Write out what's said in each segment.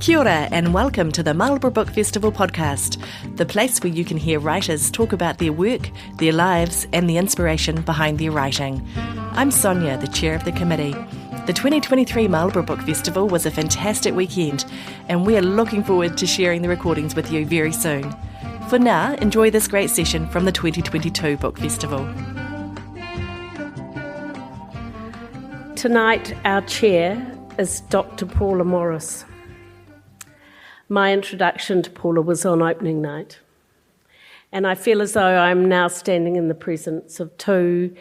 Kia ora and welcome to the Marlborough Book Festival podcast, the place where you can hear writers talk about their work, their lives and the inspiration behind their writing. I'm Sonia, the chair of the committee. The 2023 Marlborough Book Festival was a fantastic weekend and we are looking forward to sharing the recordings with you very soon. For now, enjoy this great session from the 2022 Book Festival. Tonight our chair is Dr. Paula Morris. My introduction to Paula was on opening night, and I feel as though I'm now standing in the presence of two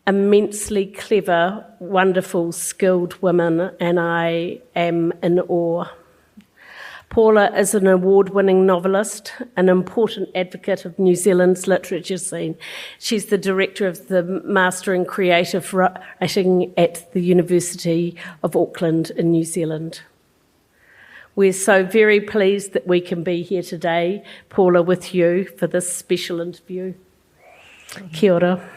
immensely clever, wonderful, skilled women, and I am in awe. Paula is an award-winning novelist, an important advocate of New Zealand's literature scene. She's the director of the Master in Creative Writing at the University of Auckland in New Zealand. We're so very pleased that we can be here today, Paula, with you for this special interview. Kia ora.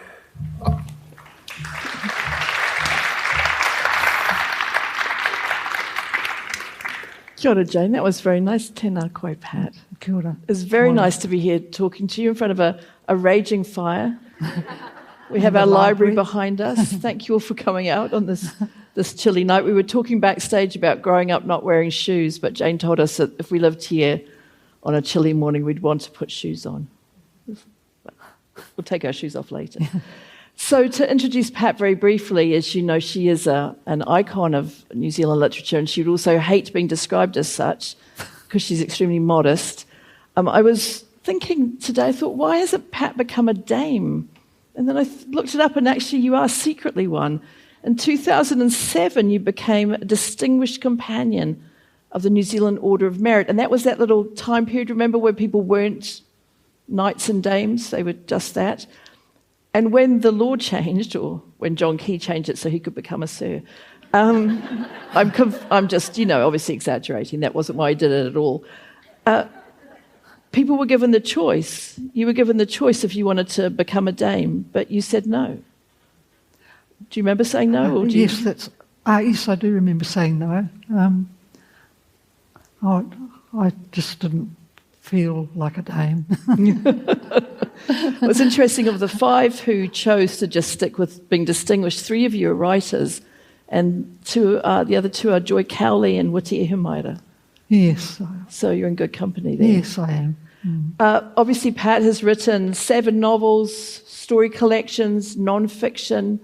Kia ora, Jane. That was very nice. Tēnā koe, Pat. Kia ora. It's very nice to be here talking to you in front of a raging fire. We have our library behind us. Thank you all for coming out on this chilly night. We were talking backstage about growing up not wearing shoes, but Jane told us that if we lived here on a chilly morning, we'd want to put shoes on. We'll take our shoes off later. So to introduce Pat very briefly, as you know, she is an icon of New Zealand literature, and she would also hate being described as such because she's extremely modest. I was thinking today, I thought, why hasn't Pat become a dame? And then I looked it up, and actually you are secretly one. In 2007, you became a distinguished companion of the New Zealand Order of Merit, and that was that little time period, remember, where people weren't knights and dames, they were just that. And when the law changed, or when John Key changed it so he could become a sir, I'm just, obviously exaggerating. That wasn't why I did it at all. People were given the choice. You were given the choice if you wanted to become a dame, but you said no. Do you remember saying no? Or yes, yes, I do remember saying no. I just didn't feel like a dame. Well, it's interesting, of the five who chose to just stick with being distinguished, three of you are writers, and the other two are Joy Cowley and Witi Ihumaera. Yes. So you're in good company there. Yes, I am. Obviously, Pat has written 7 novels, story collections, non-fiction,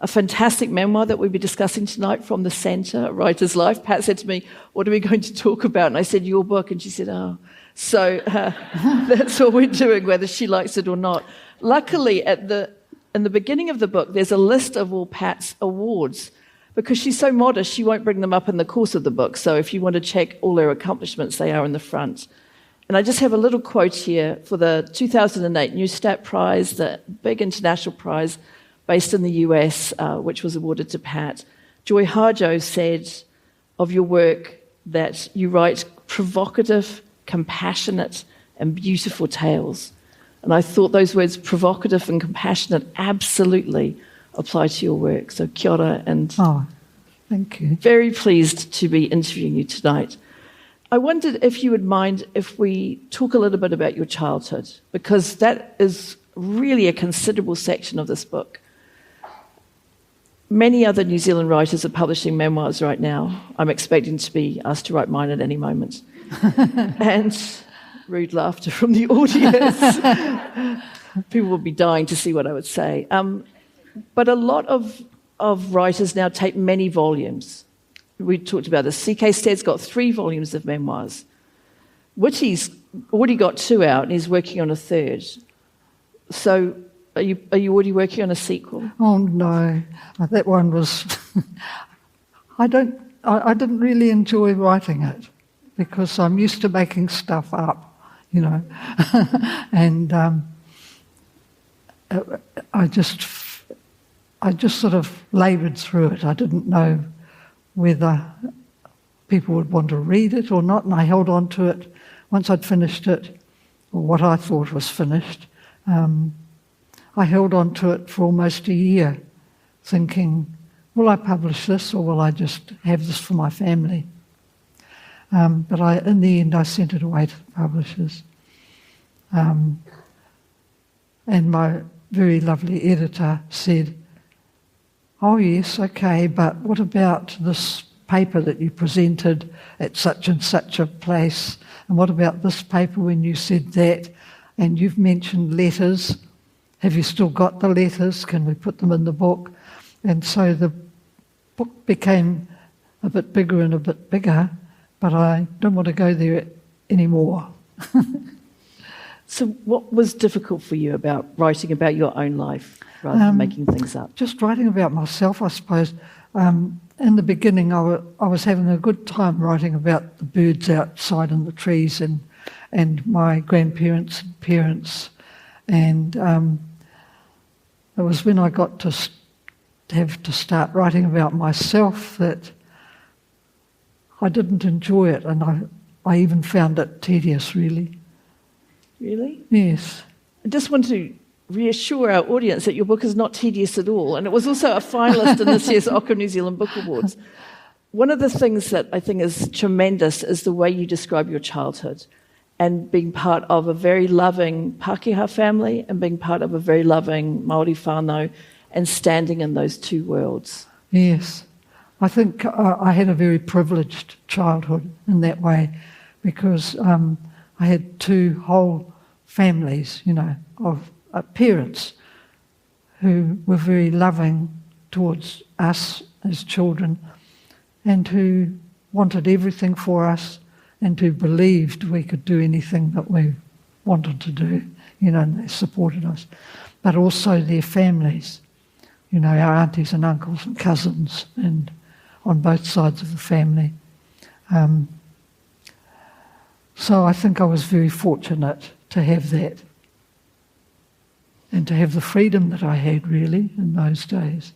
a fantastic memoir that we'll be discussing tonight from the Centre, A Writer's Life. Pat said to me, what are we going to talk about? And I said, your book. And she said, oh. So that's what we're doing, whether she likes it or not. Luckily, in the beginning of the book, there's a list of all Pat's awards. Because she's so modest, she won't bring them up in the course of the book. So if you want to check all her accomplishments, they are in the front. And I just have a little quote here for the 2008 Neustadt Prize, the big international prize based in the US, which was awarded to Pat. Joy Harjo said of your work that you write provocative, compassionate and beautiful tales. And I thought those words, provocative and compassionate, absolutely apply to your work. So kia ora, and thank you. Very pleased to be interviewing you tonight. I wondered if you would mind if we talk a little bit about your childhood, because that is really a considerable section of this book. Many other New Zealand writers are publishing memoirs right now. I'm expecting to be asked to write mine at any moment. And rude laughter from the audience. People will be dying to see what I would say. But a lot of writers now take many volumes. We talked about this. C.K. Stead's got 3 volumes of memoirs. Witi's already got 2 out, and he's working on a 3rd. So are you already working on a sequel? Oh, no. That one was... I didn't really enjoy writing it, because I'm used to making stuff up, and I just sort of laboured through it. I didn't know whether people would want to read it or not, and I held on to it once I'd finished it, or what I thought was finished. I held on to it for almost a year, thinking, will I publish this or will I just have this for my family? But in the end, I sent it away to the publishers. And my very lovely editor said, "Oh yes, okay, but what about this paper that you presented at such and such a place? And what about this paper when you said that? And you've mentioned letters. Have you still got the letters? Can we put them in the book?" And so the book became a bit bigger and a bit bigger, but I don't want to go there anymore. So what was difficult for you about writing about your own life rather than making things up? Just writing about myself, I suppose. In the beginning, I was having a good time writing about the birds outside in the trees and my grandparents and parents. And it was when I got to have to start writing about myself that I didn't enjoy it, and I even found it tedious, really. Really? Yes. I just want to reassure our audience that your book is not tedious at all, and it was also a finalist in this year's Ocker New Zealand Book Awards. One of the things that I think is tremendous is the way you describe your childhood and being part of a very loving Pākehā family and being part of a very loving Māori whānau and standing in those two worlds. Yes. I think I had a very privileged childhood in that way because I had two whole families, of parents who were very loving towards us as children and who wanted everything for us and who believed we could do anything that we wanted to do, and they supported us. But also their families, our aunties and uncles and cousins and on both sides of the family. So I think I was very fortunate to have that and to have the freedom that I had, really, in those days.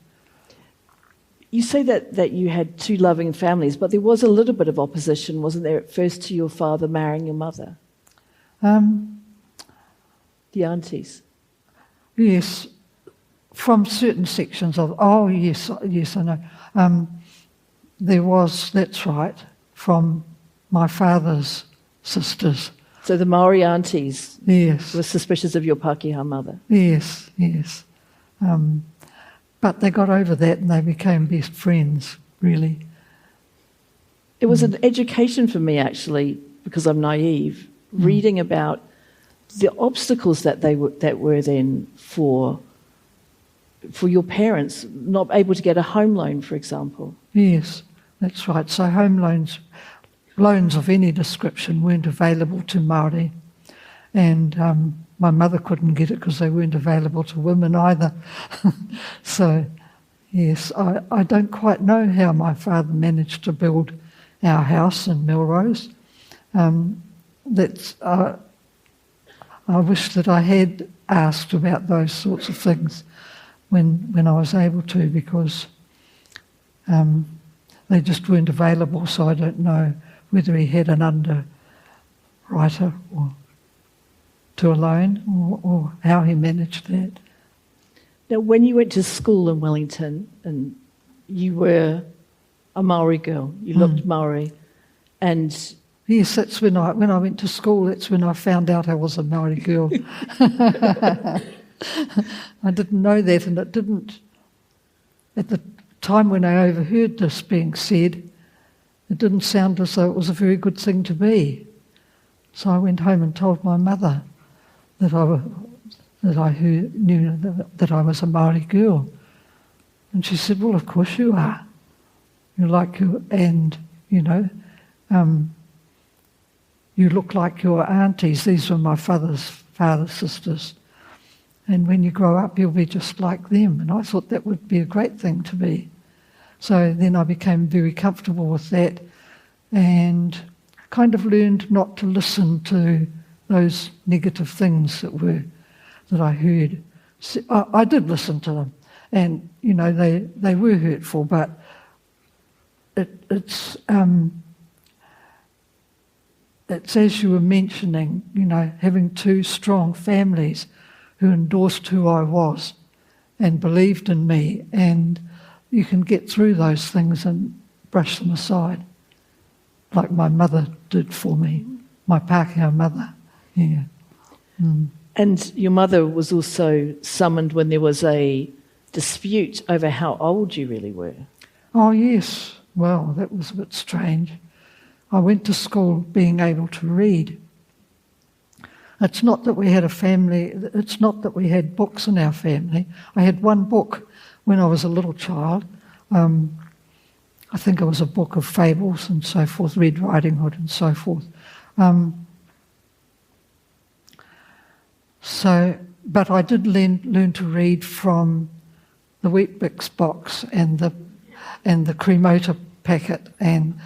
You say that you had two loving families, but there was a little bit of opposition, wasn't there, at first to your father marrying your mother? The aunties. Yes, from certain sections of... Oh, yes, I know. There was, that's right, from my father's sisters. So the Māori aunties Yes. were suspicious of your Pākehā mother? Yes. But they got over that and they became best friends, really. It was an education for me, actually, because I'm naive, reading about the obstacles that were then for your parents, not able to get a home loan, for example. Yes, that's right. So home loans of any description weren't available to Māori. And my mother couldn't get it because they weren't available to women either. So, yes, I don't quite know how my father managed to build our house in Melrose. I wish that I had asked about those sorts of things when I was able to, because they just weren't available, so I don't know whether he had an underwriter or to a loan or how he managed that. Now, when you went to school in Wellington and you were a Māori girl, you looked Māori, and... Yes, that's when I went to school, that's when I found out I was a Māori girl. I didn't know that, and it didn't... At the time when I overheard this being said, it didn't sound as though it was a very good thing to be. So I went home and told my mother that I knew that I was a Māori girl. And she said, well, of course you are. You look like your aunties. These were my father's sisters. And when you grow up, you'll be just like them. And I thought that would be a great thing to be. So then I became very comfortable with that and kind of learned not to listen to those negative things that I heard. So I did listen to them, and they were hurtful, but it's as you were mentioning, having two strong families who endorsed who I was and believed in me, and you can get through those things and brush them aside. like my mother did for me, my Pākehā mother. Yeah. Mm. And your mother was also summoned when there was a dispute over how old you really were. Oh, yes. Well, that was a bit strange. I went to school being able to read. It's not that we had a family, it's not that we had books in our family. I had one book when I was a little child. I think it was a book of fables and so forth, Red Riding Hood and so forth. But I did learn to read from the Weet-Bix box and the Cremota packet and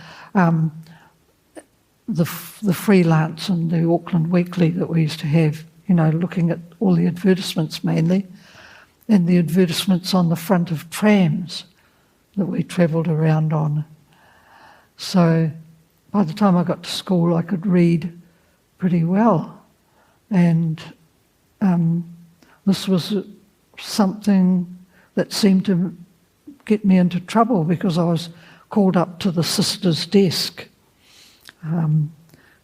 the Freelance and the Auckland Weekly that we used to have, looking at all the advertisements mainly, and the advertisements on the front of trams that we travelled around on. So by the time I got to school, I could read pretty well. And this was something that seemed to get me into trouble because I was called up to the sister's desk,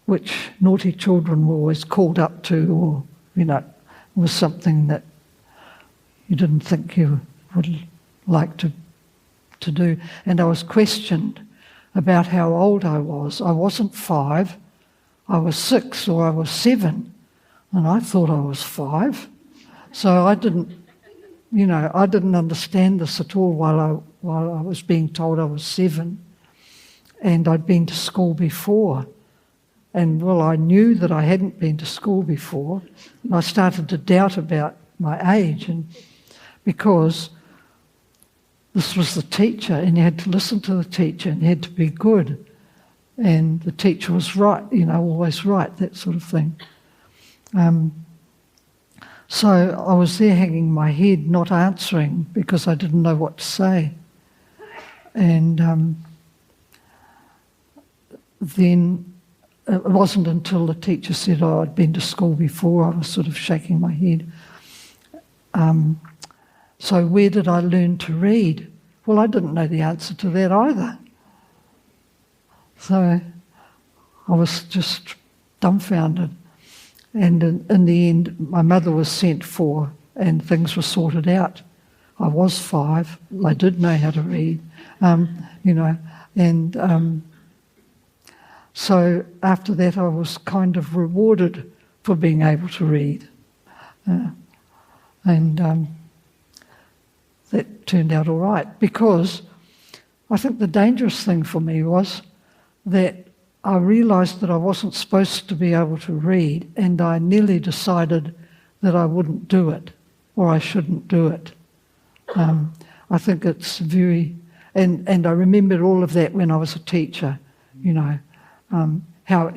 which naughty children were always called up to, or, it was something that you didn't think you would like to do. And I was questioned about how old I was. I wasn't 5, I was 6 or I was 7, and I thought I was 5. So I didn't understand this at all while I was being told I was 7, and I'd been to school before. And well, I knew that I hadn't been to school before, and I started to doubt about my age, and because this was the teacher, and you had to listen to the teacher, and you had to be good, and the teacher was right, always right, that sort of thing. So I was there hanging my head, not answering, because I didn't know what to say. And then it wasn't until the teacher said, I'd been to school before, I was sort of shaking my head. So where did I learn to read? Well, I didn't know the answer to that either. So I was just dumbfounded. And in the end, my mother was sent for and things were sorted out. I was 5. I did know how to read, so after that I was kind of rewarded for being able to read. That turned out all right, because I think the dangerous thing for me was that I realised that I wasn't supposed to be able to read, and I nearly decided that I wouldn't do it, or I shouldn't do it. I think it's very... And I remembered all of that when I was a teacher, how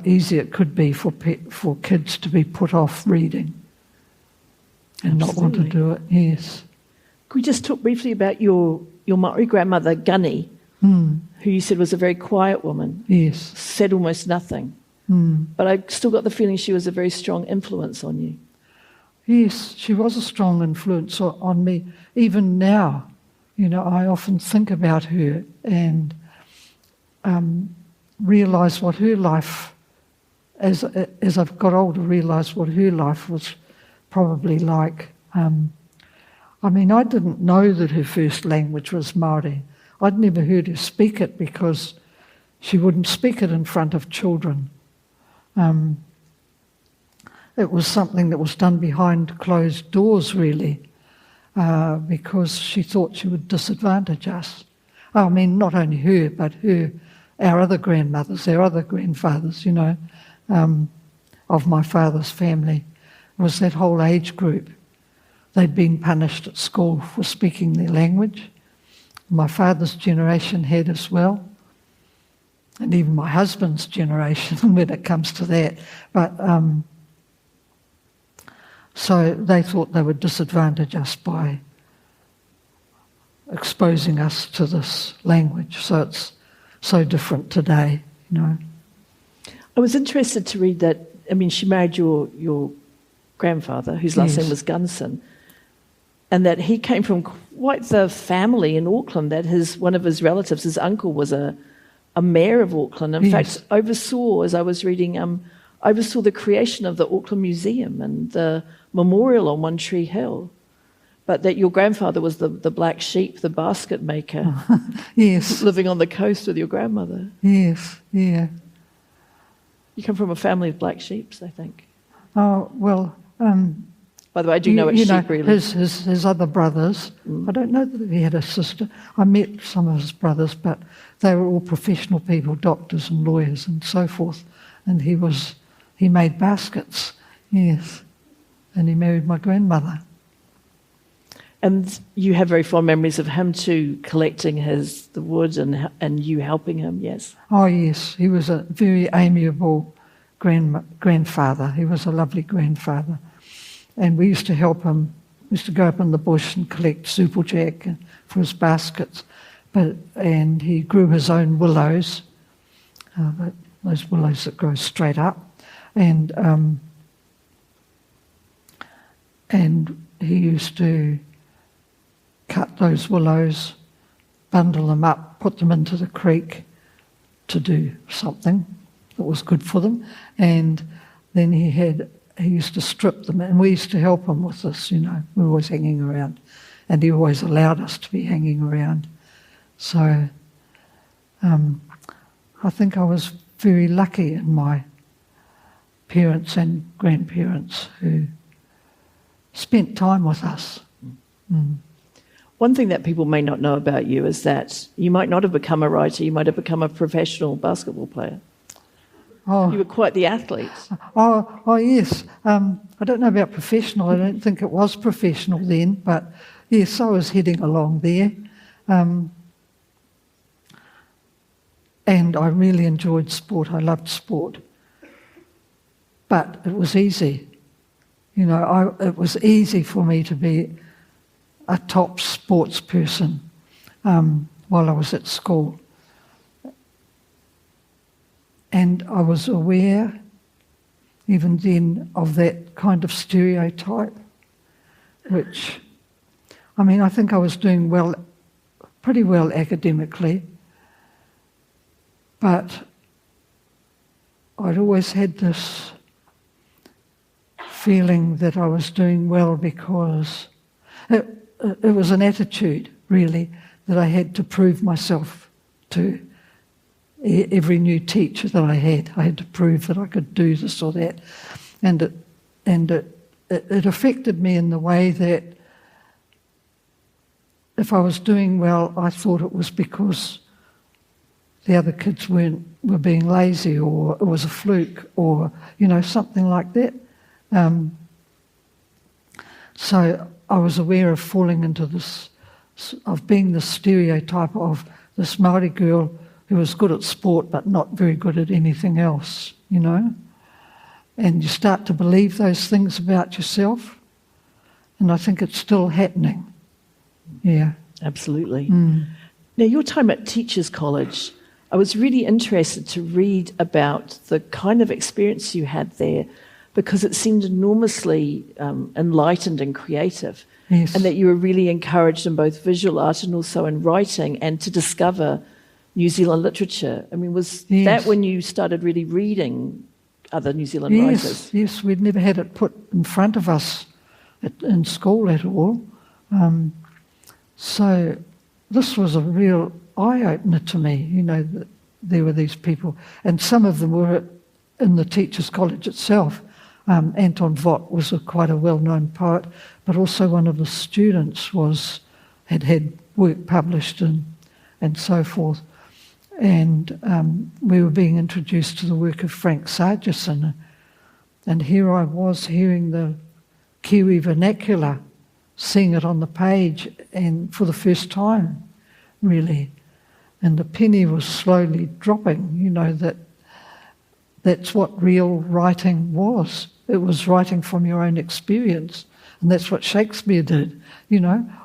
easy it could be for kids to be put off reading and not want to do it, yes. Could we just talk briefly about your Māori grandmother, Gunny, who you said was a very quiet woman? Yes. Said almost nothing. But I still got the feeling she was a very strong influence on you. Yes, she was a strong influence on me. Even now, I often think about her and realise what her life, as I've got older, realise what her life was probably like. I didn't know that her first language was Māori. I'd never heard her speak it because she wouldn't speak it in front of children. It was something that was done behind closed doors, really, because she thought she would disadvantage us. Not only her, but our other grandmothers, our other grandfathers, of my father's family. It was that whole age group. They'd been punished at school for speaking their language. My father's generation had as well, and even my husband's generation when it comes to that. But so they thought they would disadvantage us by exposing us to this language. So it's so different today, I was interested to read that, she married your grandfather, whose last name was Gunson. and that he came from quite the family in Auckland, that one of his relatives, his uncle, was a mayor of Auckland. In fact, oversaw, as I was reading, oversaw the creation of the Auckland Museum and the memorial on One Tree Hill. But that your grandfather was the black sheep, the basket maker. Yes. Living on the coast with your grandmother. Yes, yeah. You come from a family of black sheep, I think. Oh, well... by the way, I do know it's sheep, really. His other brothers, I don't know that he had a sister. I met some of his brothers, but they were all professional people, doctors and lawyers and so forth. And he made baskets, yes. And he married my grandmother. And you have very fond memories of him too, collecting the wood and you helping him, yes? Oh, yes. He was a very amiable grandfather. He was a lovely grandfather. And we used to help him. We used to go up in the bush and collect superjack for his baskets. And he grew his own willows, those willows that grow straight up. And he used to cut those willows, bundle them up, put them into the creek to do something that was good for them. And then he used to strip them, and we used to help him with this, We were always hanging around, and he always allowed us to be hanging around. So I think I was very lucky in my parents and grandparents who spent time with us. Mm. One thing that people may not know about you is that you might not have become a writer, you might have become a professional basketball player. Oh. You were quite the athlete. Oh, yes. I don't know about professional. I don't think it was professional then, but yes, I was heading along there. And I really enjoyed sport. I loved sport. But it was easy. It was easy for me to be a top sports person while I was at school. And I was aware, even then, of that kind of stereotype, which, I think I was doing pretty well academically, but I'd always had this feeling that I was doing well because it was an attitude, really, that I had to prove myself to every new teacher that I had. I had to prove that I could do this or that. And it affected me in the way that if I was doing well, I thought it was because the other kids were being lazy, or it was a fluke, or, something like that. So I was aware of falling into this, of being the stereotype of this Māori girl who was good at sport but not very good at anything else, And you start to believe those things about yourself, and I think it's still happening. Yeah. Absolutely. Mm. Now, your time at Teachers College, I was really interested to read about the kind of experience you had there, because it seemed enormously enlightened and creative. Yes. And that you were really encouraged in both visual art and also in writing, and to discover New Zealand literature. Was that when you started really reading other New Zealand writers? Yes, we'd never had it put in front of us in school at all. So this was a real eye-opener to me, that there were these people. And some of them were in the Teachers College itself. Anton Vott was quite a well-known poet, but also one of the students had work published and so forth. And we were being introduced to the work of Frank Sargison. And here I was hearing the Kiwi vernacular, seeing it on the page, and for the first time, really. And the penny was slowly dropping, that's what real writing was. It was writing from your own experience. And that's what Shakespeare did.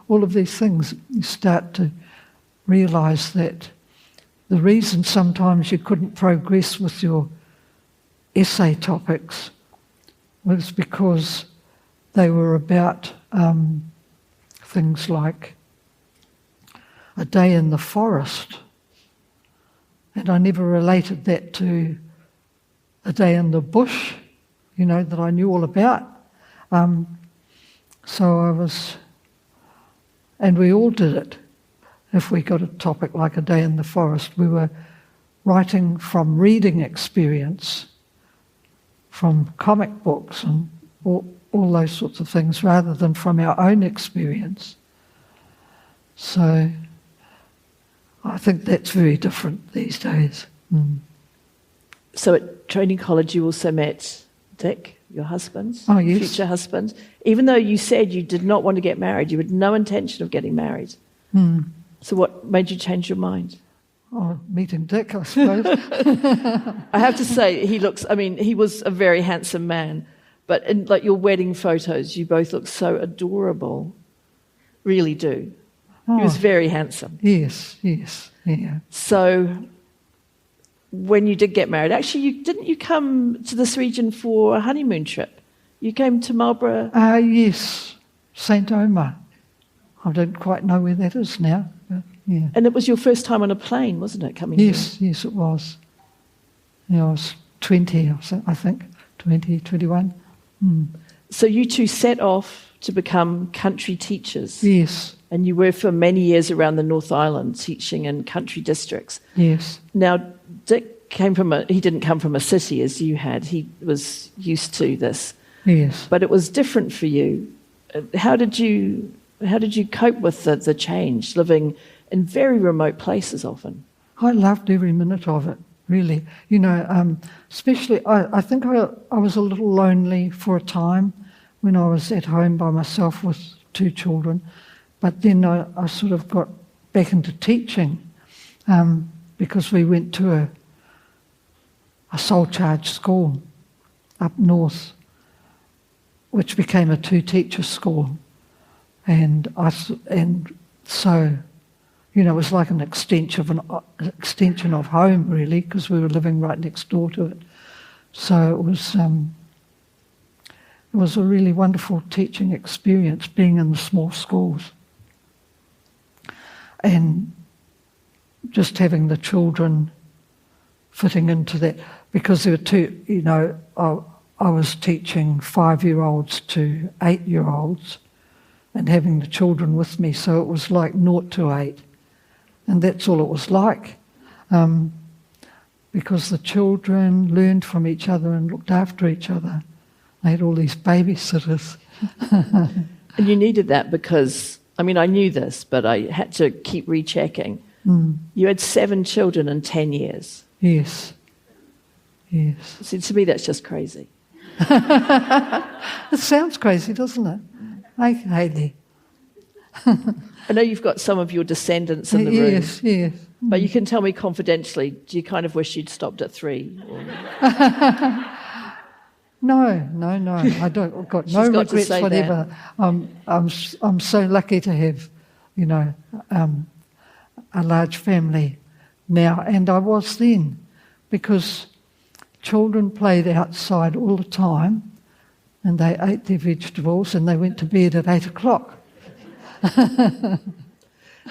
All of these things, you start to realise that the reason sometimes you couldn't progress with your essay topics was because they were about things like a day in the forest, and I never related that to a day in the bush, that I knew all about. So I was, and we all did it. If we got a topic like a day in the forest, we were writing from reading experience, from comic books and all those sorts of things, rather than from our own experience. So I think that's very different these days. So at training college you also met Dick, your husband, Oh, yes. future husband, even though you said you did not want to get married, you had no intention of getting married. So what made you change your mind? Oh, meeting Dick, I suppose. I have to say, he was a very handsome man, but in like your wedding photos, you both look so adorable. Really do. He was very handsome. Yes, yeah. So when you did get married, actually, didn't you come to this region for a honeymoon trip? You came to Marlborough? Yes, St. Omer. I don't quite know where that is now. But yeah. And it was your first time on a plane, wasn't it, coming here? Yes, it was. Yeah, I was 20, I think, 20, 21. So you two set off to become country teachers. Yes, And you were for many years around the North Island teaching in country districts. yes. Now, Dick he didn't come from a city as you had. He was used to this. Yes. But it was different for you. How did you cope with the change, living in very remote places often? I loved every minute of it, really. Especially, I think I was a little lonely for a time when I was at home by myself with 2 children. But then I sort of got back into teaching because we went to a sole charge school up north, which became a 2-teacher school. And so, it was like an extension of home, really, because we were living right next door to it. So it was a really wonderful teaching experience, being in the small schools. And just having the children fitting into that, because there were 2, I was teaching 5-year-olds to 8-year-olds and having the children with me, so it was like 0 to 8. And that's all it was like, because the children learned from each other and looked after each other. They had all these babysitters. And you needed that because, I knew this, but I had to keep rechecking. You had 7 children in 10 years. Yes. See, to me, that's just crazy. It sounds crazy, doesn't it? Hayley. I know you've got some of your descendants in the room. Yes. But you can tell me confidentially, do you kind of wish you'd stopped at 3? No. I don't. I've got no regrets, whatever. I'm so lucky to have, a large family now, and I was then, because children played outside all the time, and they ate their vegetables, and they went to bed at 8 o'clock.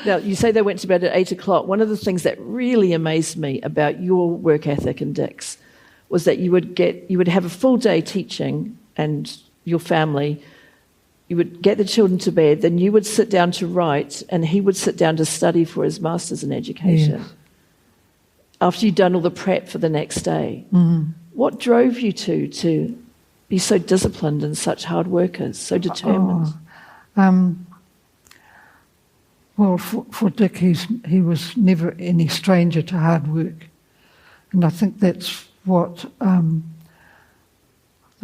Now, you say they went to bed at 8 o'clock. One of the things that really amazed me about your work ethic and Dick's was that you would have a full day teaching, and your family, you would get the children to bed, then you would sit down to write, and he would sit down to study for his master's in education. Yes. After you'd done all the prep for the next day. What drove you to be so disciplined and such hard workers, so determined? Well, for Dick, he was never any stranger to hard work. And I think that's what the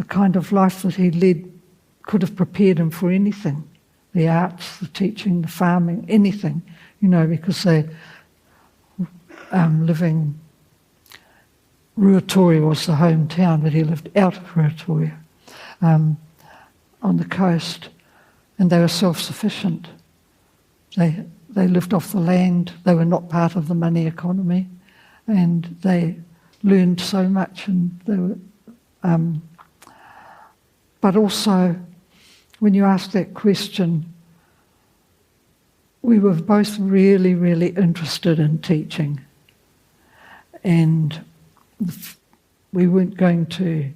kind of life that he led could have prepared him for anything. The arts, the teaching, the farming, anything, because they living... Ruatoria was the hometown, but he lived out of Ruatoria on the coast, and they were self-sufficient. They lived off the land. They were not part of the money economy, and they learned so much. And they were, but also, when you ask that question, we were both really, really interested in teaching, and we weren't going to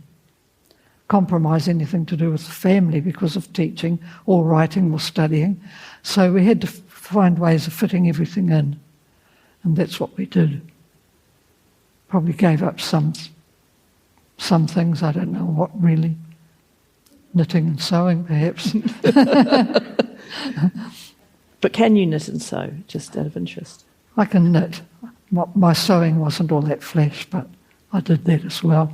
compromise anything to do with the family because of teaching or writing or studying. So we had to find ways of fitting everything in, and that's what we did. Probably gave up some things, I don't know what really. Knitting and sewing, perhaps. But can you knit and sew, just out of interest? I can knit. My sewing wasn't all that flash, but I did that as well.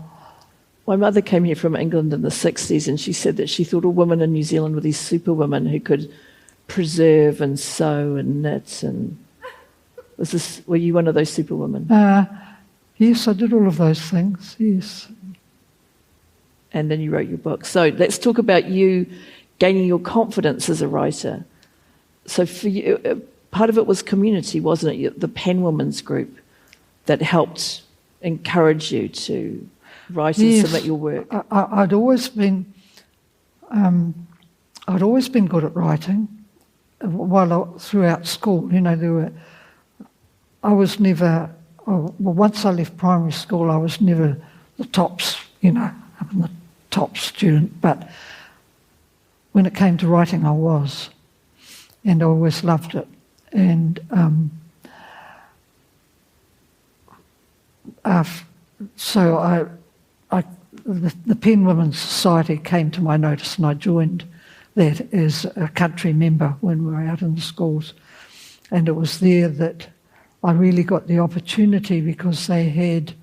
My mother came here from England in the 60s, and she said that she thought all women in New Zealand were these superwomen who could preserve and sew and knit. And were you one of those superwomen? Yes, I did all of those things, yes. And then you wrote your book. So let's talk about you gaining your confidence as a writer. So for you, part of it was community, wasn't it? The Pen Women's group that helped encourage you to write and submit your work. I'd always been good at writing throughout school. You know, I was never. Once I left primary school, I was never the tops. You know, I'm the top student, but when it came to writing, I was, and I always loved it. And so the Pen Women's Society came to my notice, and I joined that as a country member when we were out in the schools. And it was there that I really got the opportunity, because they had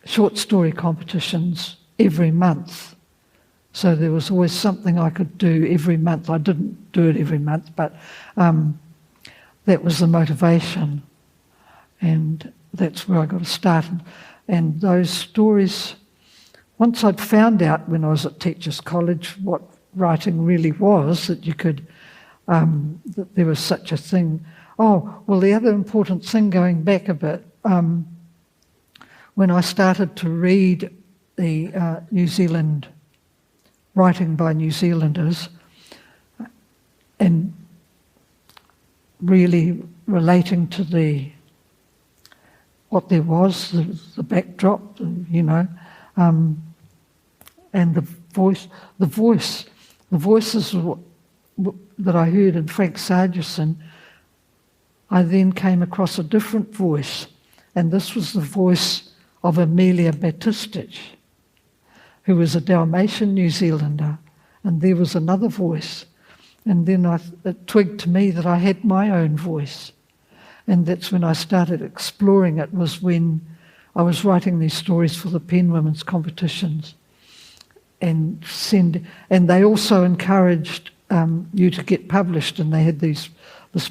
short story competitions every month. So there was always something I could do every month. I didn't do it every month, but that was the motivation. And that's where I got to start. And those stories, once I'd found out when I was at Teachers College what writing really was, that you could, that there was such a thing. Oh, well, the other important thing, going back a bit, when I started to read the New Zealand writing by New Zealanders and really relating to what there was, the backdrop, you know, and the voices that I heard in Frank Sargison, I then came across a different voice, and this was the voice of Amelia Batistich, who was a Dalmatian New Zealander, and there was another voice. And then it twigged to me that I had my own voice. And that's when I started exploring it, was when I was writing these stories for the Pen Women's competitions. And they also encouraged you to get published, and they had this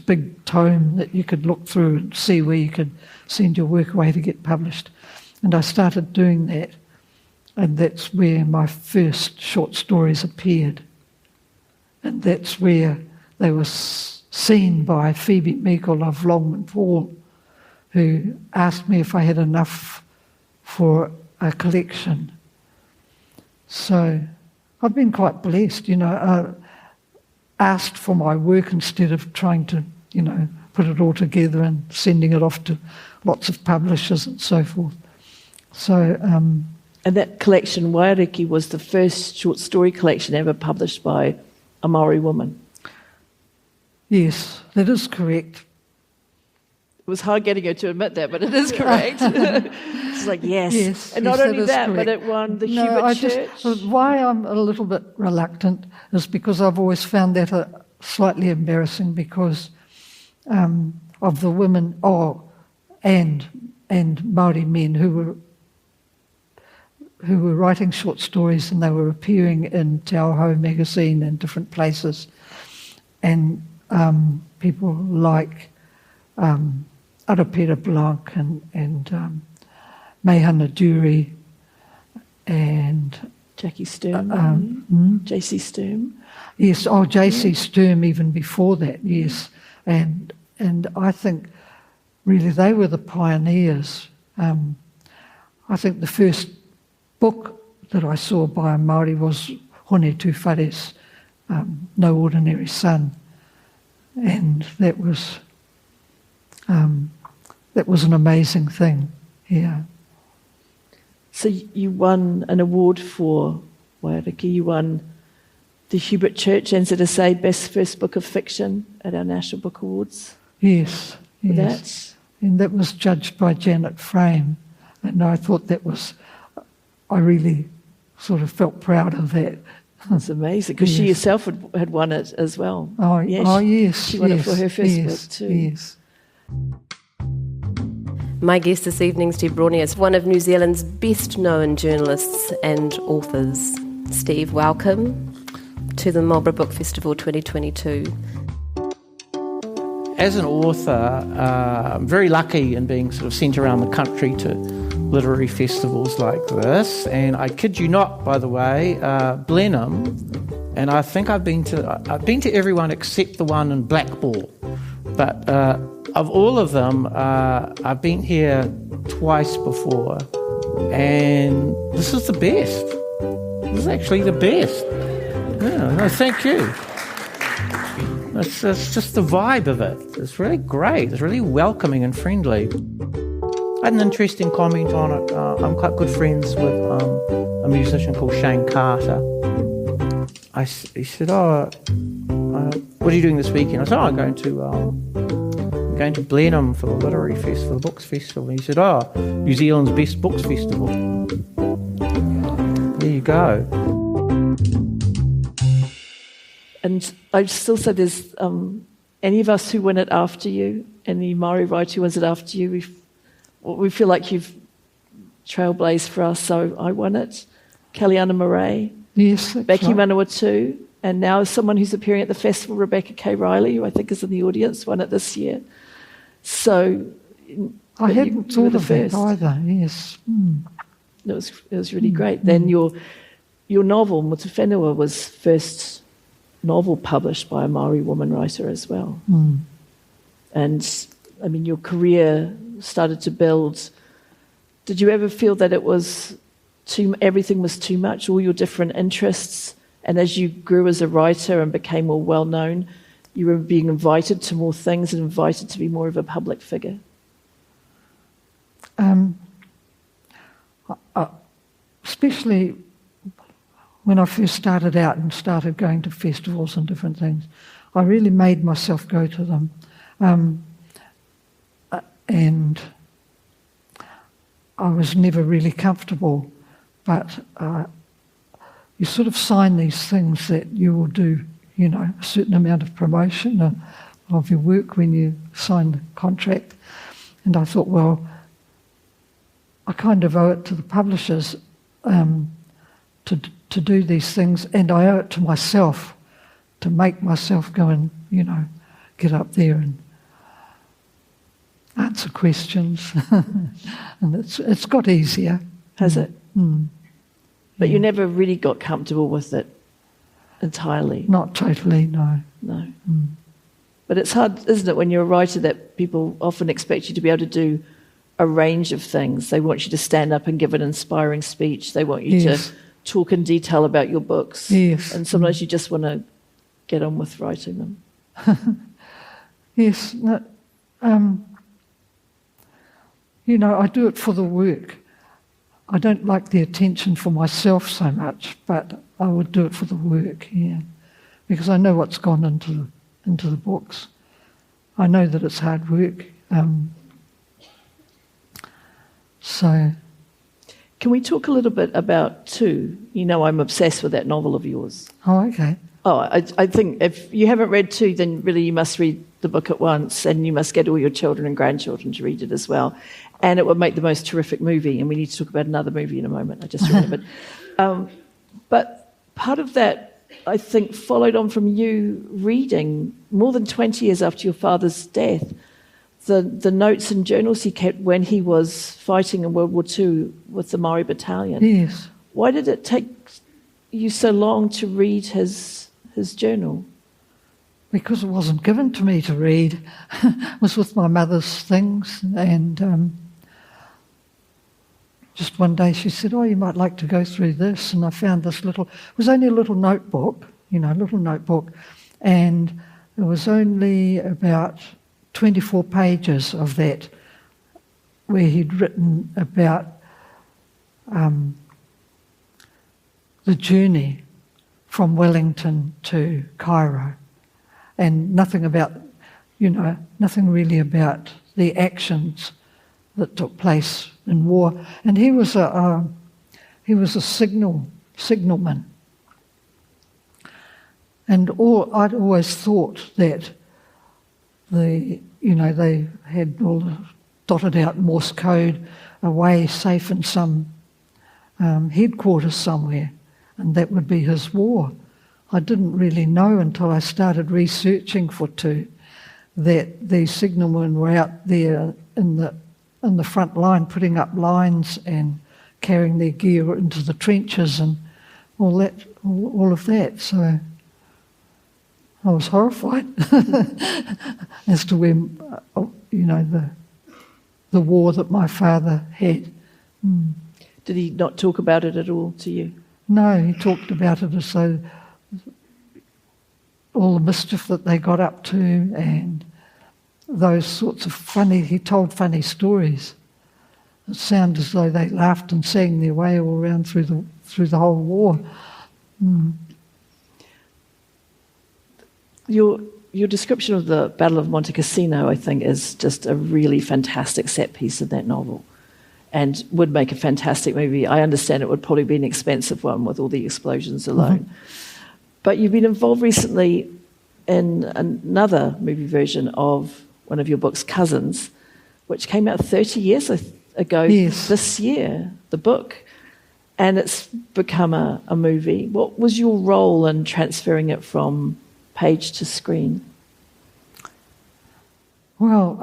big tome that you could look through and see where you could send your work away to get published. And I started doing that, and that's where my first short stories appeared. And that's where they were seen by Phoebe Meikle of Longman Fall, who asked me if I had enough for a collection. So I've been quite blessed, you know. Asked for my work instead of trying to, you know, put it all together and sending it off to lots of publishers and so forth. So, and that collection, Wairiki, was the first short story collection ever published by a Māori woman. Yes, that is correct. It was hard getting her to admit that, but it is correct. It's like, yes. And not only that, but it won the Hubert Church. Why I'm a little bit reluctant is because I've always found that slightly embarrassing, because of the women, and Māori men who were writing short stories, and they were appearing in Te Aohau magazine and different places. And people like Arapira Blanc and Mehana Dury and Jackie Sturm, J.C. Sturm. Yes, J.C. Sturm even before that, yes. And I think really they were the pioneers. I think the first book that I saw by a Māori was Hone Tūwhare's No Ordinary Son. and that was an amazing thing. Yeah. So you won an award for Wairiki. You won the Hubert Church NZSA Best First Book of Fiction at our National Book Awards. Yes. For Yes. And that was judged by Janet Frame, and I thought I really sort of felt proud of that. That's amazing, because she herself had won it as well. Oh, yes. She won it for her first book too. Yes. My guest this evening, Steve Brawney, is one of New Zealand's best-known journalists and authors. Steve, welcome to the Marlborough Book Festival 2022. As an author, I'm very lucky in being sort of sent around the country to literary festivals like this. And I kid you not, by the way, Blenheim, and I think I've been to everyone except the one in Blackball. But of all of them, I've been here twice before, and this is the best. This is actually the best. Yeah, no, thank you. It's just the vibe of it. It's really great. It's really welcoming and friendly. I had an interesting comment on it. I'm quite good friends with a musician called Shane Carter. He said, what are you doing this weekend? I said, I'm going to Blenheim for the literary festival, the books festival. And he said, New Zealand's best books festival. There you go. And I still say there's any of us who win it after you, any Māori writer who wins it after you, we feel like you've trailblazed for us, so I won it. Kaliana Murray, Yes, Becky right. Manawatu, and now someone who's appearing at the festival, Rebecca K. Riley, who I think is in the audience, won it this year. So I hadn't thought of that first. either, yes. It was really great. Then your novel, Mutawhenua, was first novel published by a Māori woman writer as well. And, I mean, your career started to build. Did you ever feel that everything was too much, all your different interests, and as you grew as a writer and became more well-known, you were being invited to more things and invited to be more of a public figure? Especially when I first started out and started going to festivals and different things, I really made myself go to them. And I was never really comfortable, but you sort of sign these things that you will do, a certain amount of promotion of your work when you sign the contract. And I thought, well, I kind of owe it to the publishers to do these things, and I owe it to myself to make myself go and, get up there and answer questions. And it's got easier. Has it? But Yeah. you never really got comfortable with it entirely? Not totally, no. No. But it's hard, isn't it, when you're a writer that people often expect you to be able to do a range of things. They want you to stand up and give an inspiring speech. They want you Yes. to talk in detail about your books. Yes. And sometimes you just want to get on with writing them. Yes. No, I do it for the work. I don't like the attention for myself so much, but I would do it for the work, yeah. Because I know what's gone into the books. I know that it's hard work. So... Can we talk a little bit about Two? I'm obsessed with that novel of yours. Oh, okay. Oh, I think if you haven't read Two, then really you must read the book at once, and you must get all your children and grandchildren to read it as well. And it would make the most terrific movie, and we need to talk about another movie in a moment, I just remembered. But part of that, I think, followed on from you reading, more than 20 years after your father's death, the notes and journals he kept when he was fighting in World War II with the Māori battalion. Yes. Why did it take you so long to read his journal? Because it wasn't given to me to read. It was with my mother's things, and just one day she said, you might like to go through this, and I found this it was only a little notebook, and there was only about 24 pages of that where he'd written about the journey from Wellington to Cairo, and nothing about, nothing really about the actions that took place in war. And he was a signalman, and I'd always thought that they had all the dotted out Morse code away safe in some headquarters somewhere, and that would be his war. I didn't really know until I started researching for two that these signalmen were out there in the front line, putting up lines and carrying their gear into the trenches and all of that. So I was horrified as to when, the war that my father had. Did he not talk about it at all to you? No, he talked about it as though all the mischief that they got up to and those sorts of he told funny stories. It sounded as though they laughed and sang their way all around through the whole war. Your description of the Battle of Monte Cassino, I think, is just a really fantastic set piece in that novel and would make a fantastic movie. I understand it would probably be an expensive one with all the explosions alone. Mm-hmm. But you've been involved recently in another movie version of one of your books, Cousins, which came out 30 years ago this year, the book, and it's become a movie. What was your role in transferring it from page to screen? Well,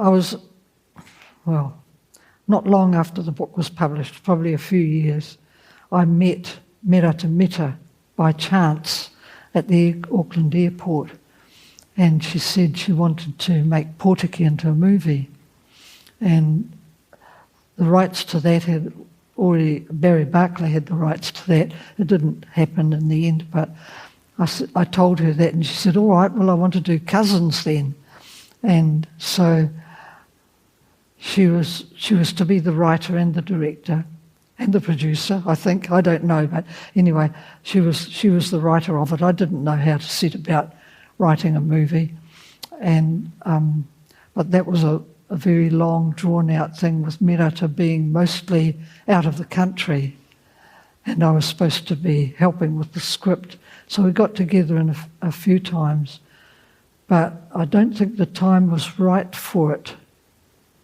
not long after the book was published, probably a few years, I met Merata Mita by chance at the Auckland airport, and she said she wanted to make Pōtiki into a movie, and the rights to that had already, Barry Barclay had the rights to that. It didn't happen in the end, but I told her that, and she said, all right, well, I want to do Cousins then. And so she was to be the writer and the director and the producer, I think. I don't know, but anyway, she was the writer of it. I didn't know how to set about writing a movie, and but that was a very long, drawn-out thing with Merata being mostly out of the country, and I was supposed to be helping with the script. So we got together a few times, but I don't think the time was right for it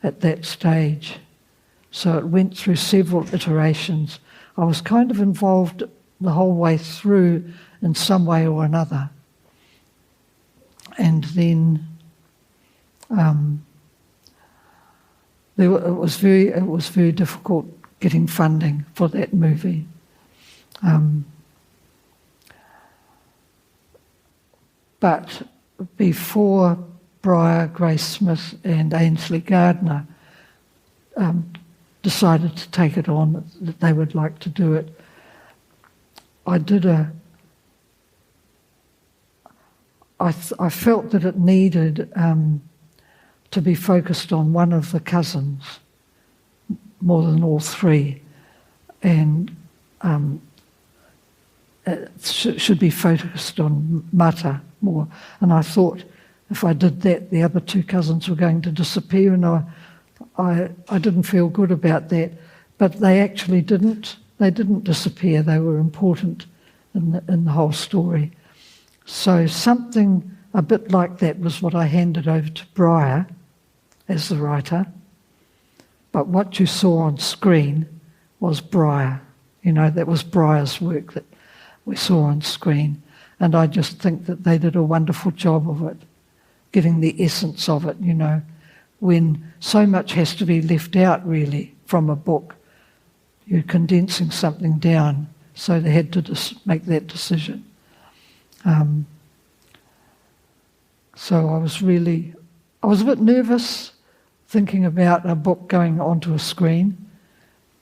at that stage. So it went through several iterations. I was kind of involved the whole way through in some way or another. And then it was very difficult getting funding for that movie. But before Briar, Grace Smith and Ainsley Gardner decided to take it on, that they would like to do it, I felt that it needed to be focused on one of the cousins more than all three, and it should be focused on Mata more. And I thought if I did that, the other two cousins were going to disappear, and I didn't feel good about that. But they actually didn't. They didn't disappear. They were important in the whole story. So something a bit like that was what I handed over to Briar as the writer. But what you saw on screen was Briar. That was Briar's work that we saw on screen. And I just think that they did a wonderful job of it, getting the essence of it, when so much has to be left out, really, from a book. You're condensing something down, so they had to make that decision. So I was a bit nervous thinking about a book going onto a screen,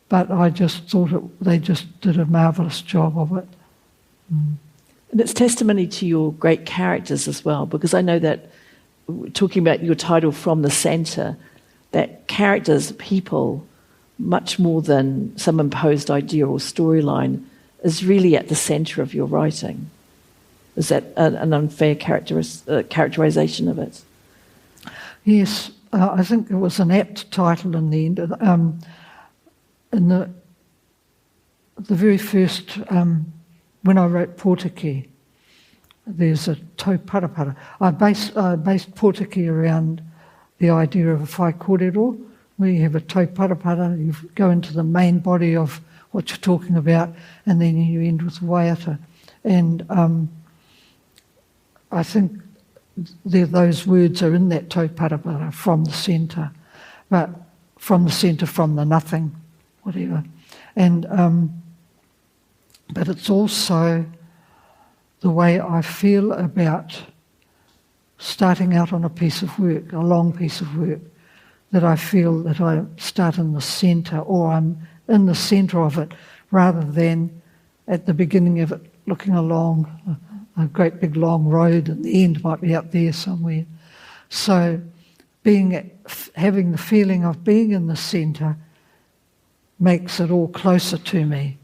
but I just thought they just did a marvellous job of it. And it's testimony to your great characters as well, because I know that, talking about your title, From the Centre, that characters, people, much more than some imposed idea or storyline, is really at the centre of your writing. Is that an unfair characterisation of it? Yes, I think it was an apt title in the end. In the very first, when I wrote Portaki, there's a tau parapara. I based Portaki around the idea of a whai kōrero, where you have a tau parapara, you go into the main body of what you're talking about, and then you end with waiata. And I think those words are in that tau parapara, from the centre, but from the centre, from the nothing, whatever. And but it's also the way I feel about starting out on a piece of work, a long piece of work, that I feel that I start in the centre, or I'm in the centre of it, rather than at the beginning of it looking along a great big long road and the end might be up there somewhere. So having the feeling of being in the centre makes it all closer to me,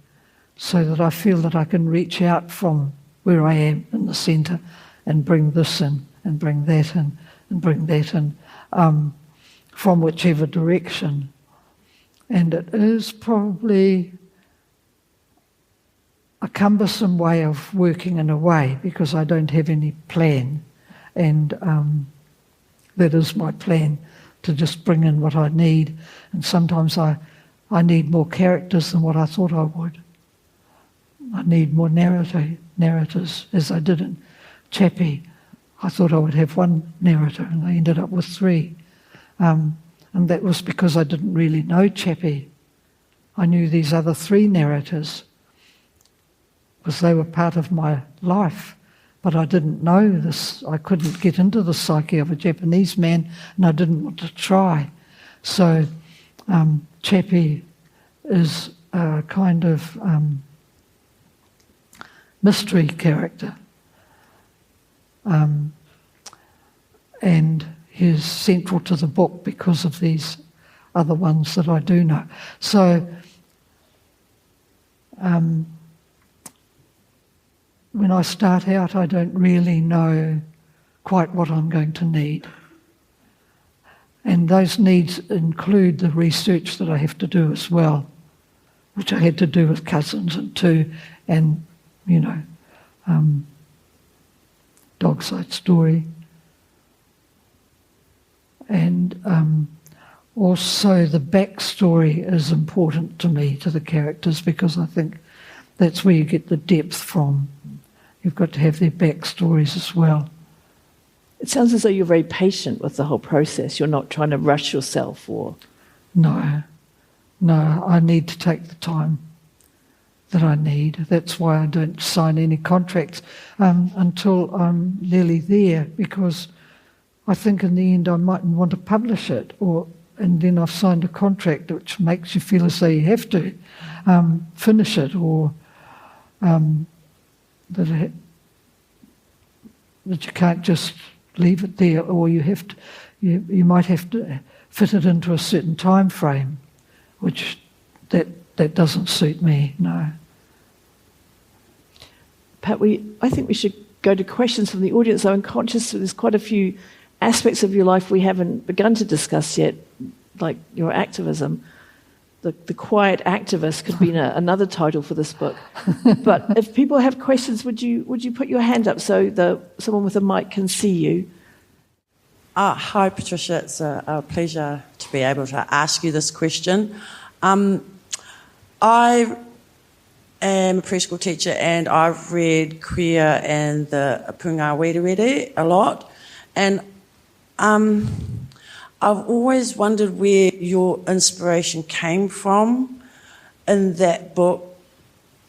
so that I feel that I can reach out from where I am in the centre and bring this in and bring that in and bring that in, from whichever direction. And it is probably a cumbersome way of working in a way, because I don't have any plan, and that is my plan, to just bring in what I need. And sometimes I need more characters than what I thought I would. I need more narrators, as I did in Chappie. I thought I would have one narrator, and I ended up with 3. And that was because I didn't really know Chappie. I knew these other 3 narrators, because they were part of my life. But I didn't know this. I couldn't get into the psyche of a Japanese man, and I didn't want to try. So Chappie is a kind of mystery character. And he's central to the book because of these other ones that I do know. So when I start out, I don't really know quite what I'm going to need. And those needs include the research that I have to do as well, which I had to do with Cousins and Dog Side Story. And also the backstory is important to me, to the characters, because I think that's where you get the depth from. You've got to have their backstories as well. It sounds as though you're very patient with the whole process. You're not trying to rush yourself, or... No, I need to take the time that I need. That's why I don't sign any contracts until I'm nearly there, because I think in the end I mightn't want to publish it, and then I've signed a contract which makes you feel as though you have to finish it, or that you can't just leave it there, or you might have to fit it into a certain time frame, which that doesn't suit me, no. Pat, I think we should go to questions from the audience. I'm conscious that there's quite a few aspects of your life we haven't begun to discuss yet, like your activism. The Quiet Activist could be another title for this book. But if people have questions, would you put your hand up so someone with a mic can see you? Hi, Patricia. It's a pleasure to be able to ask you this question. I am a preschool teacher, and I've read Queer and the Punga Werewere a lot. And I've always wondered where your inspiration came from in that book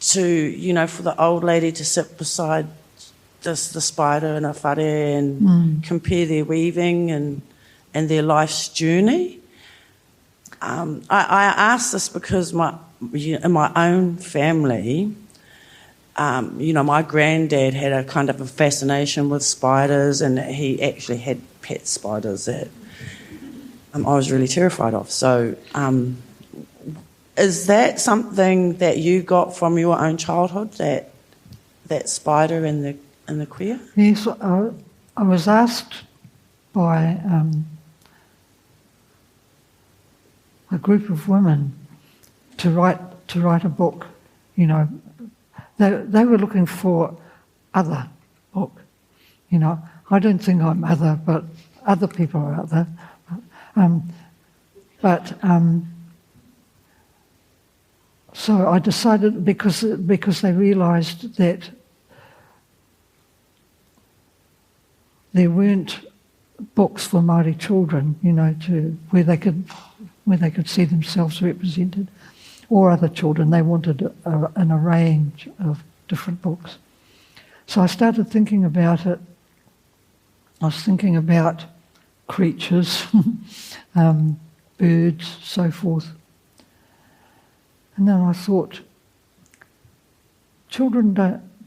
to, for the old lady to sit beside the spider in a whare and compare their weaving and their life's journey. I ask this because in my own family, my granddad had a kind of a fascination with spiders, and he actually had pet spiders that I was really terrified of. So is that something that you got from your own childhood, that spider and the queer? Yes, I was asked by a group of women to write a book. They were looking for other book. I don't think I'm other, but other people are other. So I decided, because they realised that there weren't books for Māori children, where they could see themselves represented, or other children. They wanted an array of different books. So I started thinking about it. I was thinking about creatures, birds, so forth. And then I thought, children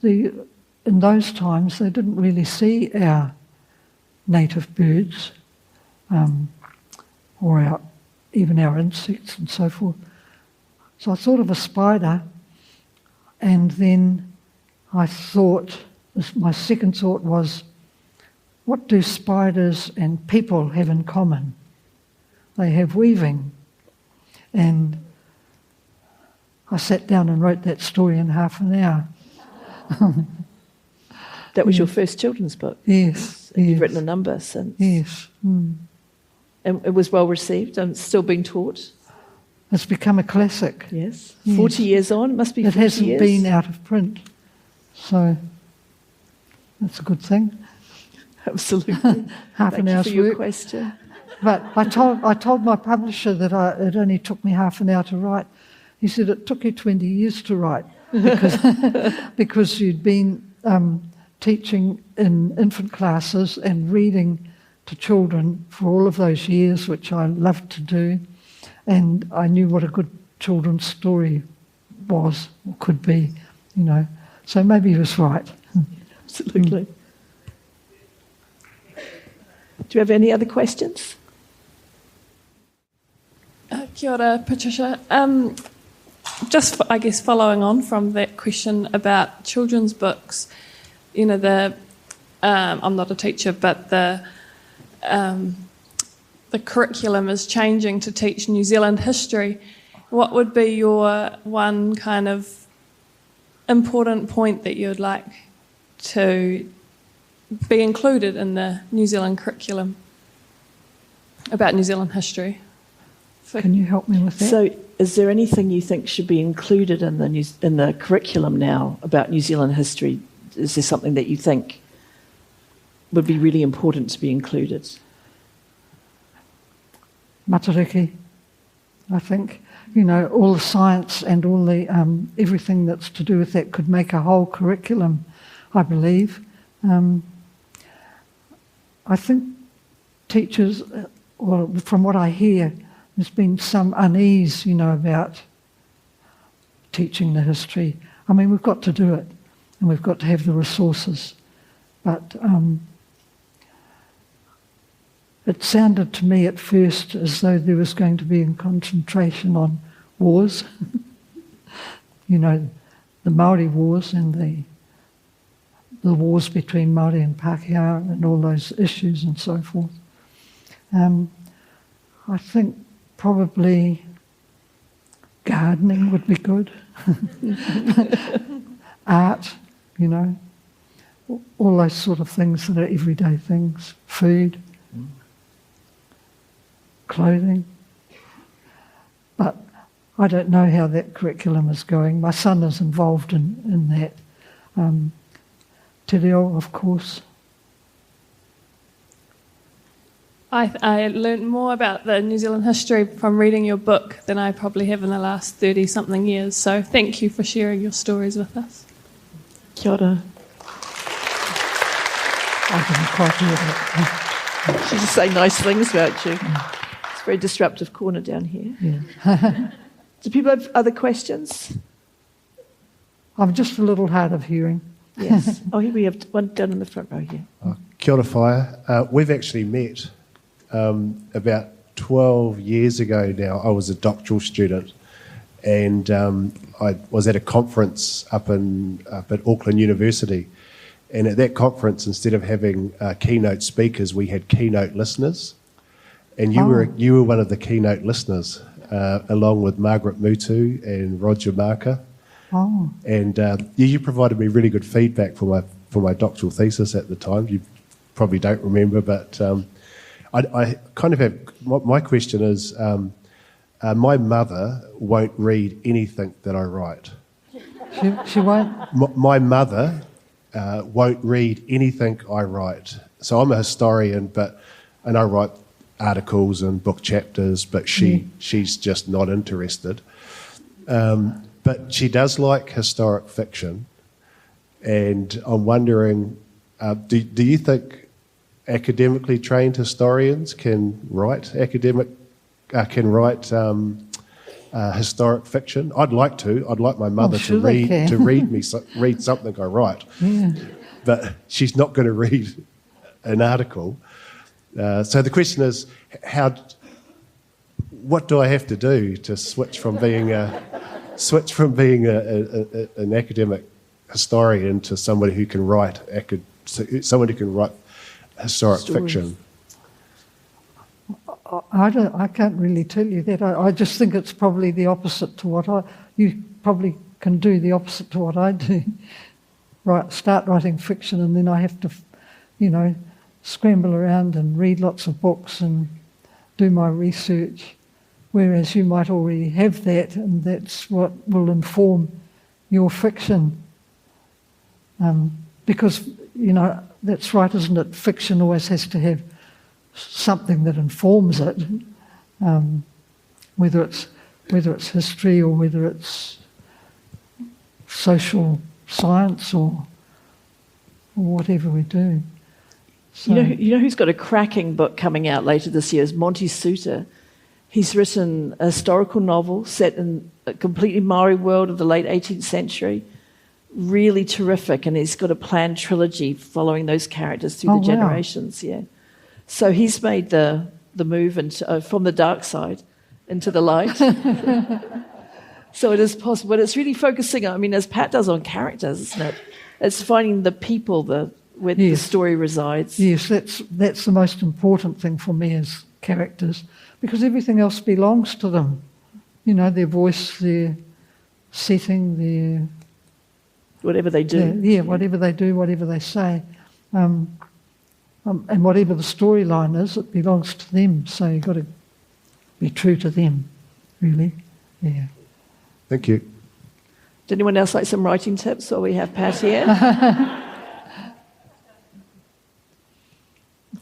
in those times, they didn't really see our native birds, or even our insects and so forth. So I thought of a spider, and then I thought, my second thought was, what do spiders and people have in common? They have weaving. And I sat down and wrote that story in half an hour. That was your first children's book? Yes. You've written a number since? Yes. Mm. And it was well received and still being taught? It's become a classic. Yes. 40 years on, it must be 40 years. It hasn't been out of print, so that's a good thing. Absolutely. Half an hour's for your work. question. But I told my publisher that it only took me half an hour to write. He said it took you 20 years to write because you'd been teaching in infant classes and reading to children for all of those years, which I loved to do. And I knew what a good children's story was, or could be, So maybe he was right. Absolutely. Do you have any other questions? Kia ora, Patricia. Just, I guess, following on from that question about children's books, I'm not a teacher, but the curriculum is changing to teach New Zealand history. What would be your one kind of important point that you'd like to be included in the New Zealand curriculum about New Zealand history? Can you help me with that? So, is there anything you think should be included in the curriculum now about New Zealand history? Is there something that you think would be really important to be included? Matariki, I think. All the science and all the everything that's to do with that could make a whole curriculum, I believe. I think teachers, well, from what I hear, there's been some unease, about teaching the history. I mean, we've got to do it, and we've got to have the resources. But it sounded to me at first as though there was going to be a concentration on wars. The Māori wars and the wars between Māori and Pākehā and all those issues and so forth. I think probably gardening would be good. Art, all those sort of things that are everyday things. Food, clothing. But I don't know how that curriculum is going. My son is involved in that. Te reo, of course. I learned more about the New Zealand history from reading your book than I probably have in the last 30-something years. So thank you for sharing your stories with us. Kia ora. I didn't quite hear that. She just say nice things about you. It's a very disruptive corner down here. Yeah. Do people have other questions? I'm just a little hard of hearing. Yes. Oh, here we have one down in the front row here. Kia ora whaia. We've actually met about 12 years ago now. I was a doctoral student, and I was at a conference up at Auckland University. And at that conference, instead of having keynote speakers, we had keynote listeners. And you were one of the keynote listeners, along with Margaret Mutu and Roger Marker. Oh. And you provided me really good feedback for my doctoral thesis at the time. You probably don't remember, but I kind of have... My question is, my mother won't read anything that I write. She won't? My mother won't read anything I write. So I'm a historian, and I write articles and book chapters, but she's just not interested. But she does like historic fiction, and I'm wondering, do you think academically trained historians can write historic fiction? I'd like to. I'd like my mother to read something I write. Yeah. But she's not going to read an article. So the question is, what do I have to do to switch from being an academic historian to somebody who can write historic fiction? I can't really tell you that. I just think it's probably the opposite to what you probably can do the opposite to what I do. Start writing fiction, and then I have to, scramble around and read lots of books and do my research. Whereas you might already have that, and that's what will inform your fiction. Because, that's right, isn't it? Fiction always has to have something that informs it, whether it's history or whether it's social science or whatever we do. So, you know who's got a cracking book coming out later this year is Monty Suter. He's written a historical novel set in a completely Māori world of the late 18th century. Really terrific, and he's got a planned trilogy following those characters through the generations. Yeah. So he's made the move from the dark side into the light. So it is possible. But it's really focusing, as Pat does, on characters, isn't it? It's finding the people where the story resides. Yes, that's the most important thing for me is characters, because everything else belongs to them. Their voice, their setting, their... Whatever they do. Whatever they do, whatever they say. And whatever the storyline is, it belongs to them. So you've got to be true to them, really. Yeah. Thank you. Does anyone else like some writing tips? Or we have Pat here.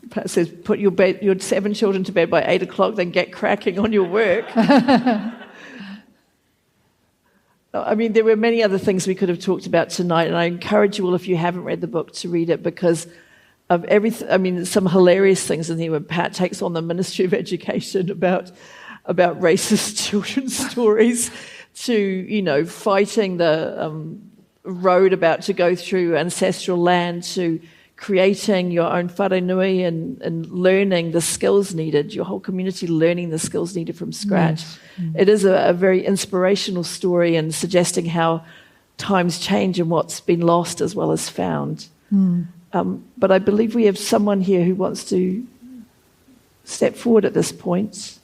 Pat says, put your 7 children to bed by 8 o'clock, then get cracking on your work. There were many other things we could have talked about tonight, and I encourage you all, if you haven't read the book, to read it because of everything. Some hilarious things in here when Pat takes on the Ministry of Education about racist children's stories to, fighting the road about to go through ancestral land, to creating your own wharenui and learning the skills needed, your whole community learning the skills needed from scratch. Yes. It is a very inspirational story and suggesting how times change and what's been lost as well as found. But I believe we have someone here who wants to step forward at this point.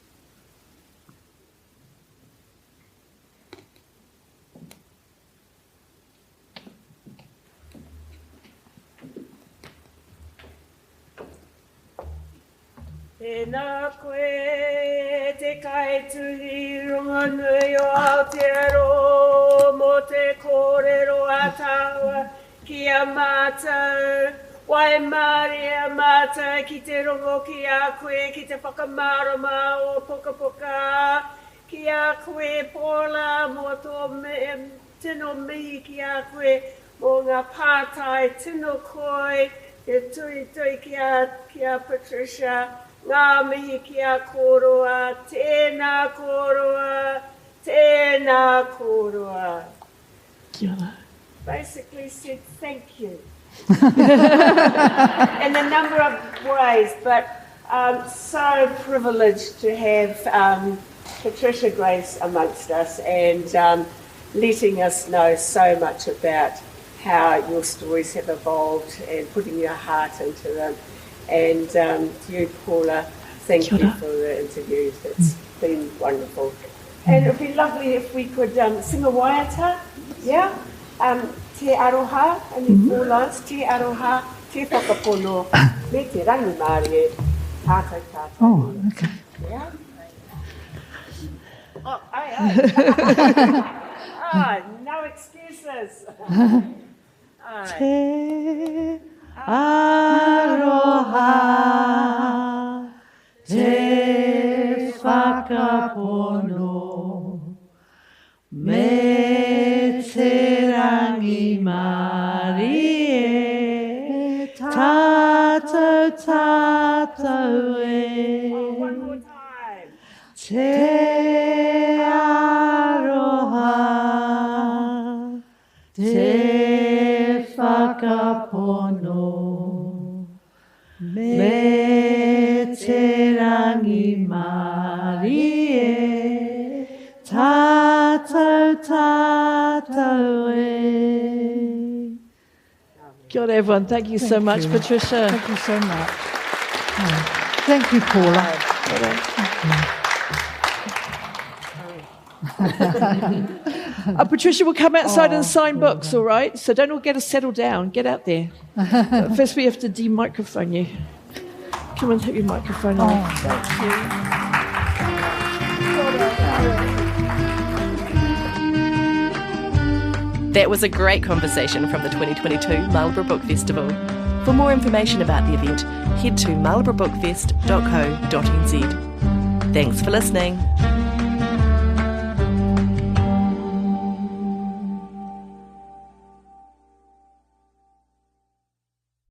Tēnā koe te kai tuhi runga nui o Aotearoa mō te kōrero ataua ki a mātou. Wai Māori a mātou ki te rongo ki a koe ki te whakamārama o Poka Poka. Ki a koe Paula mō tō tino mihi ki a koe mō ngā pātai tino koi. Te tui ki a Patricia. Ngā mihi ki a kōroa, tēnā kōroa, tēnā kōroa. Kia ora. basically said thank you in a number of ways, but so privileged to have Patricia Grace amongst us and letting us know so much about how your stories have evolved and putting your heart into them. And to you, Paula, thank you for the interview. It's been wonderful. And it would be lovely if we could sing a waiata, yeah? Te aroha, and 4 lines, te aroha, te whakapono, me te rangi Māori e, tātou tātou. Oh, okay. Yeah? Oh, no excuses. Te aroha, te whakapono, me te rangi Māori e, tātou tātou e. One more time. Te aroha, te whakapono, me te rangi Māori e, tātou tātou e. Kia ora, everyone. Thank you so much, Patricia. Thank you so much. Thank you, Paula. Patricia will come outside and sign books, all right? So don't all get us settled down. Get out there. First, we have to de-microphone you. Come and have your microphone on. Thank you. That was a great conversation from the 2022 Marlborough Book Festival. For more information about the event, head to marlboroughbookfest.co.nz. Thanks for listening.